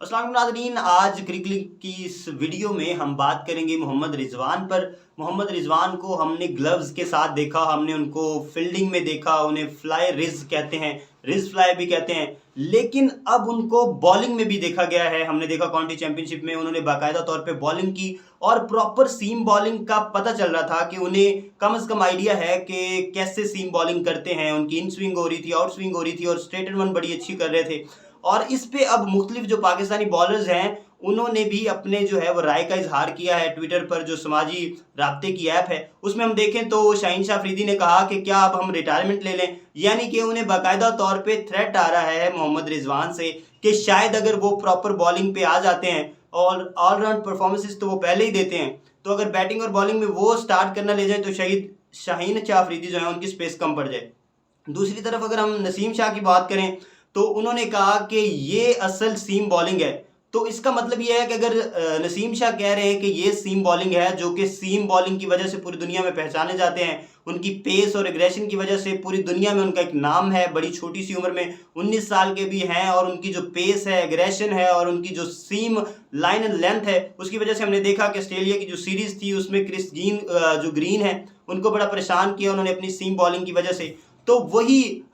अस्सलाम वालेकुम नाज़रीन, आज क्रिकेट की इस वीडियो में हम बात करेंगे मोहम्मद रिजवान पर। मोहम्मद रिजवान को हमने ग्लव्स के साथ देखा, हमने उनको फील्डिंग में देखा, उन्हें फ्लाई रिज कहते हैं, रिज फ्लाई भी कहते हैं। लेकिन अब उनको बॉलिंग में भी देखा गया है। हमने देखा काउंटी चैंपियनशिप में उन्होंने बाकायदा तौर पे बॉलिंग की और प्रॉपर सीम बॉलिंग का पता चल रहा था कि उन्हें कम से कम आइडिया है कि कैसे सीम बॉलिंग करते हैं। उनकी इन स्विंग हो रही थी, आउट स्विंग हो रही थी और स्ट्रेट एंड वन बड़ी अच्छी कर रहे थे। और इस पे अब मुख्तलिफ जो पाकिस्तानी बॉलर्स हैं उन्होंने भी अपने जो है वो राय का इजहार किया है। ट्विटर पर जो समाजी राब्ते की ऐप है उसमें हम देखें तो शाहीन शाह अफरीदी ने कहा कि क्या अब हम रिटायरमेंट ले लें, यानी कि उन्हें बाकायदा तौर पे थ्रेट आ रहा है मोहम्मद रिजवान से कि शायद अगर वो प्रॉपर बॉलिंग पे आ जाते हैं और ऑलराउंड परफॉर्मेंसेस तो वो पहले ही देते हैं, तो अगर बैटिंग और बॉलिंग में वो स्टार्ट करना ले जाए तो शायद शाहीन शाह अफरीदी जो है उनकी स्पेस कम पड़ जाए। दूसरी तरफ अगर हम नसीम शाह की बात करें तो उन्होंने कहा कि ये असल सीम बॉलिंग है। तो इसका मतलब ये है कि अगर नसीम शाह कह रहे हैं कि ये सीम बॉलिंग है, जो कि सीम बॉलिंग की वजह से पूरी दुनिया में पहचाने जाते हैं, उनकी पेस और एग्रेशन की वजह से पूरी दुनिया में उनका एक नाम है। बड़ी छोटी सी उम्र में 19 साल के भी हैं और उनकी जो पेस है, एग्रेशन है और उनकी जो सीम लाइन एंड लेंथ है, उसकी वजह से हमने देखा कि ऑस्ट्रेलिया की जो सीरीज थी उसमें क्रिस ग्रीन जो ग्रीन है उनको बड़ा परेशान किया उन्होंने अपनी सीम बॉलिंग की वजह से। तो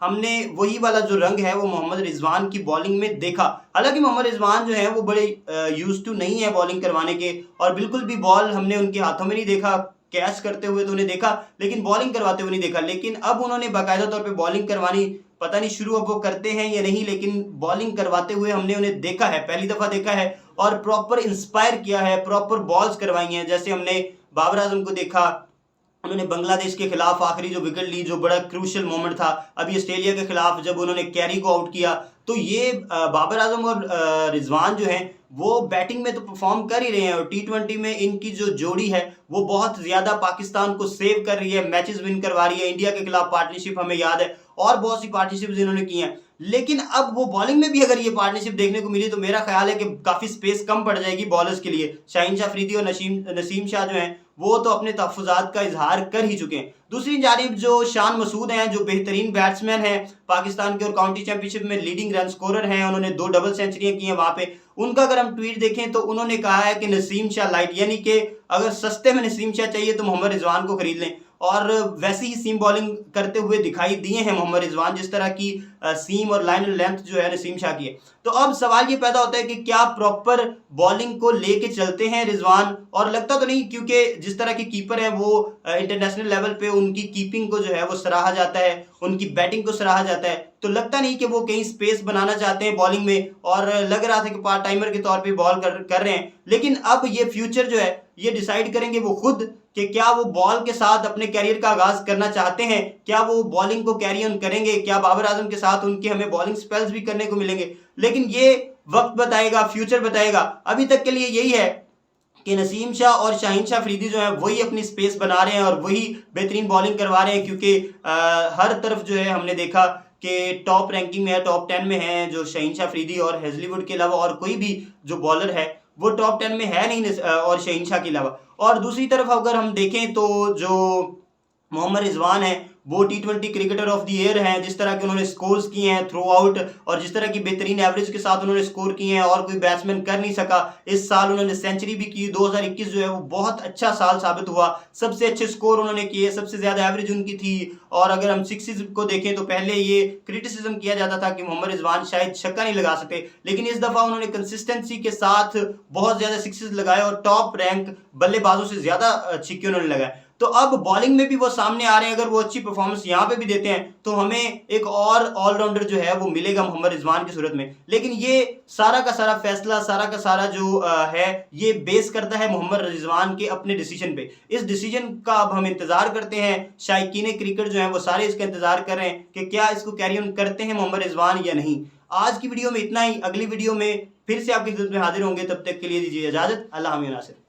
हमने वही वाला जो रंग है वो मोहम्मद रिजवान की बॉलिंग में देखा। हालांकि मोहम्मद रिजवान जो है वो बड़े यूज्ड टू नहीं है बॉलिंग करवाने के और बिल्कुल भी बॉल हमने उनके हाथों में नहीं देखा। कैच करते हुए तो उन्हें देखा लेकिन बॉलिंग करवाते हुए नहीं देखा। लेकिन अब उन्होंने बाकायदा तौर पे बॉलिंग करवानी, पता नहीं शुरू अब वो करते हैं या नहीं, लेकिन बॉलिंग करवाते हुए हमने उन्हें देखा है, पहली दफा देखा है और प्रॉपर इंस्पायर किया है, प्रॉपर बॉल्स करवाई हैं। जैसे हमने बाबर आजम को देखा, उन्होंने बांग्लादेश के खिलाफ आखिरी जो विकेट ली, जो बड़ा क्रूशियल मोमेंट था। अभी ऑस्ट्रेलिया के खिलाफ जब उन्होंने कैरी को आउट किया, तो ये बाबर आजम और रिजवान जो हैं वो बैटिंग में तो परफॉर्म कर ही रहे हैं और टी20 में इनकी जो जोड़ी है वो बहुत ज्यादा पाकिस्तान को सेव कर रही है, मैचेस विन करवा रही है। इंडिया के खिलाफ पार्टनरशिप हमें याद है और बहुत सी पार्टनरशिप इन्होंने की हैं। लेकिन अब वो बॉलिंग में भी अगर ये पार्टनरशिप देखने को मिली तो मेरा ख्याल है कि काफी स्पेस कम पड़ जाएगी बॉलर्स के लिए। शाहीन शाह अफरीदी और नसीम शाह जो हैं वो तो अपने तहफ़्फ़ुज़ात का इजहार कर ही चुके हैं। दूसरी जानिब जो शान मसूद हैं, जो बेहतरीन बैट्समैन हैं पाकिस्तान के और काउंटी चैंपियनशिप में लीडिंग रन स्कोरर हैं, उन्होंने 2 डबल सेंचुरियां की हैं वहां पे। उनका अगर हम ट्वीट देखें तो उन्होंने कहा है कि नसीम शाह लाइट, यानी कि अगर सस्ते में नसीम शाह चाहिए तो मोहम्मद रिजवान को खरीद लें। और वैसे ही सीम बॉलिंग करते हुए दिखाई दिए हैं मोहम्मद रिजवान, जिस तरह की सीम और लाइन एंड लेंथ जो है नसीम शाह की है। तो अब सवाल ये पैदा होता है कि क्या प्रॉपर बॉलिंग को लेके चलते हैं रिजवान, और लगता तो नहीं, क्योंकि जिस तरह के कीपर है वो इंटरनेशनल लेवल पे उनकी कीपिंग को जो है वो सराहा जाता है, उनकी बैटिंग को सराहा जाता है। तो लगता नहीं कि वो कहीं स्पेस बनाना चाहते हैं बॉलिंग में, और लग रहा था कि पार्ट टाइमर के तौर पे बॉल कर रहे हैं। लेकिन अब ये फ्यूचर जो है ये डिसाइड करेंगे वो खुद कि क्या वो बॉल के साथ अपने कैरियर का आगाज करना चाहते हैं, क्या वो बॉलिंग को कैरी ऑन करेंगे, क्या बाबर आजम के साथ उनके हमें बॉलिंग स्पेल्स भी करने को मिलेंगे। लेकिन ये वक्त बताएगा, फ्यूचर बताएगा। अभी तक के लिए यही है कि नसीम शाह और शाहीन शाह अफरीदी जो है वही अपनी स्पेस बना रहे हैं और वही बेहतरीन बॉलिंग करवा रहे हैं, क्योंकि हर तरफ जो है हमने देखा कि टॉप रैंकिंग में है, टॉप 10 में है जो शाहीन शाह अफरीदी, और हेजलीवुड के अलावा और कोई भी जो बॉलर है वो टॉप 10 में है नहीं और शाहीन शाह के अलावा। और दूसरी तरफ अगर हम देखें तो जो मोहम्मद रिजवान है वो टी20 क्रिकेटर ऑफ द ईयर हैं। जिस तरह के उन्होंने स्कोर्स किए हैं थ्रू आउट और जिस तरह की बेहतरीन एवरेज के साथ उन्होंने स्कोर किए हैं और कोई बैट्समैन कर नहीं सका। इस साल उन्होंने सेंचुरी भी की। 2021 जो है वो बहुत अच्छा साल साबित हुआ, सबसे अच्छे स्कोर उन्होंने किए, सबसे ज्यादा एवरेज उनकी थी। और अगर हम सिक्सेस को देखें तो पहले ये क्रिटिसिज्म किया जाता था कि मोहम्मद रिजवान शायद छक्का नहीं लगा सकते, लेकिन इस दफा उन्होंने कंसिस्टेंसी के साथ बहुत ज्यादा सिक्सेस लगाए और टॉप रैंक बल्लेबाजों से ज्यादा छक्के उन्होंने लगाए। तो अब बॉलिंग में भी वो सामने आ रहे हैं। अगर वो अच्छी परफॉर्मेंस यहाँ पे भी देते हैं तो हमें एक और ऑलराउंडर जो है वो मिलेगा मोहम्मद रिजवान की सूरत में। लेकिन ये सारा का सारा फैसला, सारा का सारा जो है ये बेस करता है मोहम्मद रिजवान के अपने डिसीजन पे। इस डिसीजन का अब हम इंतजार करते हैं। शायकीन क्रिकेट जो है वो सारे इसका इंतजार कर रहे हैं कि क्या इसको कैरी ऑन करते हैं मोहम्मद रिजवान या नहीं। आज की वीडियो में इतना ही। अगली वीडियो में फिर से आपकी खिदमत में हाजिर होंगे, तब तक के लिए दीजिए इजाजत। अल्लाह हामिद नासिर।